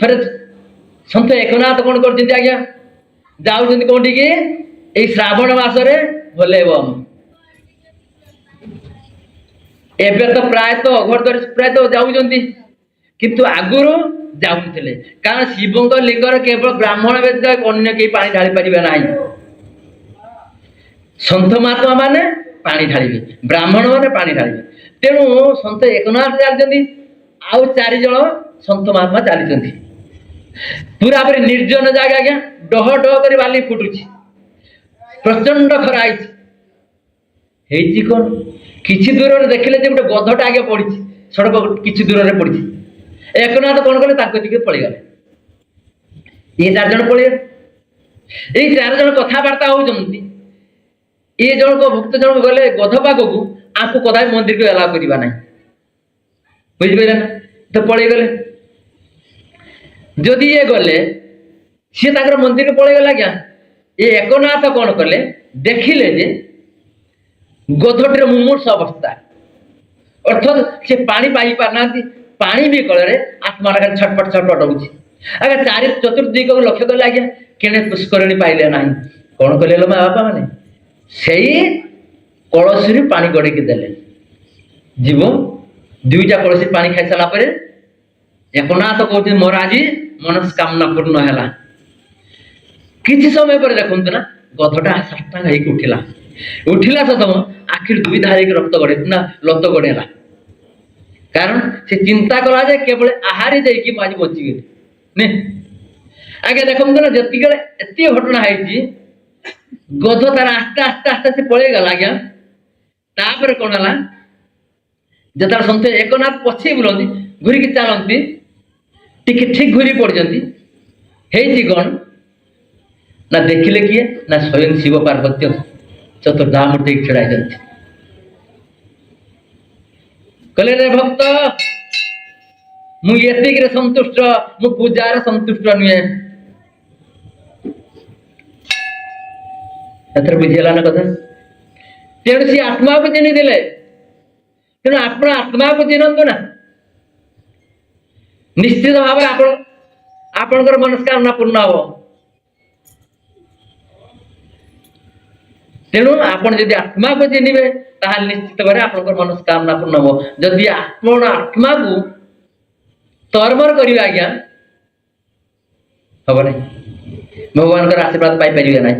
ଥରେ ସନ୍ଥ ଏକନାଥ କଣ କରିଛନ୍ତି ଆଜ୍ଞା, ଯାଉଛନ୍ତି କୋଉଠିକି, ଏଇ ଶ୍ରାବଣ ମାସରେ ଭୋଲେବମ। ଏବେ ତ ପ୍ରାୟତଃ ଅଘରଦ୍ୱାର ପ୍ରାୟତଃ ଯାଉଛନ୍ତି, କିନ୍ତୁ ଆଗରୁ ଯାଉଥିଲେ। କାରଣ ଶିବଙ୍କ ଲିଙ୍ଗରେ କେବଳ ବ୍ରାହ୍ମଣ ବ୍ୟତୀତ ଅନ୍ୟ କେହି ପାଣି ଢାଳି ପାରିବେ ନାହିଁ। ସନ୍ଥ ମହାତ୍ମା ମାନେ ପାଣି ଢାଳିବେ, ବ୍ରାହ୍ମଣ ମାନେ ପାଣି ଢାଳିବେ। ତେଣୁ ସନ୍ଥ ଏକନାଥ ଚାଲିଛନ୍ତି, ଆଉ 4 ଜଣ ସନ୍ଥ ମହାତ୍ମା ଚାଲିଛନ୍ତି। ପୁରାପୁରି ନିର୍ଜନ ଜାଗା ଆଜ୍ଞା, ଡହ ଡହ କରି ବାଲି ଫୁଟୁଛି, ପ୍ରଚଣ୍ଡ ଖରା ହେଇଛି କଣ, କିଛି ଦୂରରେ ଦେଖିଲେ ଯେ ଗୋଟେ ଗଧଟା ଆଜ୍ଞା ପଡିଛି, ସଡ଼କ କିଛି ଦୂରରେ ପଡିଛି। ଏକନାଥ କଣ କଲେ, ତାଙ୍କ ଦିକେ ପଳେଇଗଲେ। ଇଏ 4 ଜଣ ପଳେଇଗଲେ। ଏଇ 4 ଜଣ କଥାବାର୍ତ୍ତା ହଉଛନ୍ତି। ଇଏ ଜଣକ ଭକ୍ତ ଜଣକ ଗଲେ ଗଧ ପାଖକୁ, ଆଙ୍କୁ କଦାପି ମନ୍ଦିରକୁ ଏଲାଉ କରିବା ନାହିଁ, ବୁଝିପାରିଲେ ନା, ତ ପଳେଇଗଲେ। ଯଦି ଇଏ ଗଲେ, ସିଏ ତାଙ୍କର ମନ୍ଦିରକୁ ପଳେଇଗଲେ ଆଜ୍ଞା। ଏ ଏକନାଥ କଣ କଲେ, ଦେଖିଲେ ଯେ ଗଧଟିର ମୁମୂର୍ଷ ଅବସ୍ଥା, ଅର୍ଥାତ୍ ସେ ପାଣି ପାଇ ପାରୁନାହାନ୍ତି, ପାଣି ବି କଳରେ ଆତ୍ମାଟା ଛଟପଟ ଛଟପଟ ହଉଛି ଆଜ୍ଞା। 4 ଚତୁର୍ଦିଗକୁ ଲକ୍ଷ୍ୟ କଲେ ଆଜ୍ଞା, କେଣେ ପୁଷ୍କରିଣୀ ପାଇଲେ ନାହିଁ। କଣ କଲେ ମା ବାପା ମାନେ, ସେଇ କଳସୀରୁ ପାଣି ଗଡେଇକି ଦେଲେ। ଯିବ 2ଟା କଳସୀ ପାଣି ଖାଇସାରିଲା ପରେ ଏକନାଥ କହୁଛନ୍ତି, ମୋର ଆଜି ମନସ୍କାମନା ପୂର୍ଣ୍ଣ ହେଲା। କିଛି ସମୟ ପରେ ଦେଖନ୍ତୁ ନା, ଗଧଟା ସାଷ୍ଟାଙ୍ଗ ହେଇକି ଉଠିଲା ସତ, ଆଖିରୁ 2 ଧାର ହେଇକି ରକ୍ତ ଗଡେ ନା ଲତ ଗଡେଇଲା। କାରଣ ସେ ଚିନ୍ତା କଲା ଯେ କେବଳ ଆହାରି ଦେଇକି ମୁଁ ଆଜି ବଞ୍ଚିଗଲି ନେ। ଆଜ୍ଞା ଦେଖନ୍ତୁ ନା, ଯେତିକି ଏତେ ଘଟଣା ହେଇଛି, ଗଧ ତାର ଆସ୍ତେ ଆସ୍ତେ ଆସ୍ତେ ଆସ୍ତେ ପଳେଇଗଲା ଆଜ୍ଞା। ତାପରେ କଣ ହେଲା, ଯେତେବେଳେ ସନ୍ଥ ଏକନାଥ ପଛେଇ ବୁଲନ୍ତି, ଘୁରିକି ଚାଲନ୍ତି, ଟିକେ ଠିକ ଘୁରି ପଡିଛନ୍ତି। ହେଇଛି କଣ ନା, ଦେଖିଲେ କିଏ ନା, ସ୍ୱୟଂ ଶିବ ପାର୍ବତ୍ୟ ଚତୁର୍ଦ୍ଧାମୂର୍ତ୍ତି ଛିଡା ହେଇଛନ୍ତି। କହିଲେ ରେ ଭକ୍ତ, ମୁଁ ଏତିକିରେ ସନ୍ତୁଷ୍ଟ, ମୁଁ ପୂଜାରେ ସନ୍ତୁଷ୍ଟ ନୁହେଁ। ଏଥର ବୁଝିଗଲା ନା କଥା। ତେଣୁ ସେ ଆତ୍ମାକୁ ଚିହ୍ନି ଦେଲେ। ତେଣୁ ଆପଣ ଆତ୍ମାକୁ ଚିହ୍ନନ୍ତୁ ନା, ନିଶ୍ଚିତ ଭାବରେ ଆପଣଙ୍କର ମନସ୍କାମନା ପୂର୍ଣ୍ଣ ହବ। ତେଣୁ ଆପଣ ଯଦି ଆତ୍ମାକୁ ଚିହ୍ନିବେ, ତାହେଲେ ନିଶ୍ଚିତ ଭାବରେ ଆପଣଙ୍କର ମନସ୍କାମନା ପୂର୍ଣ୍ଣ ହବ। ଯଦି ଆପଣ ଆତ୍ମାକୁ ତରବର କରିବେ ଆଜ୍ଞା, ହବ ନାହିଁ, ଭଗବାନଙ୍କର ଆଶୀର୍ବାଦ ପାଇପାରିବେ ନାହିଁ।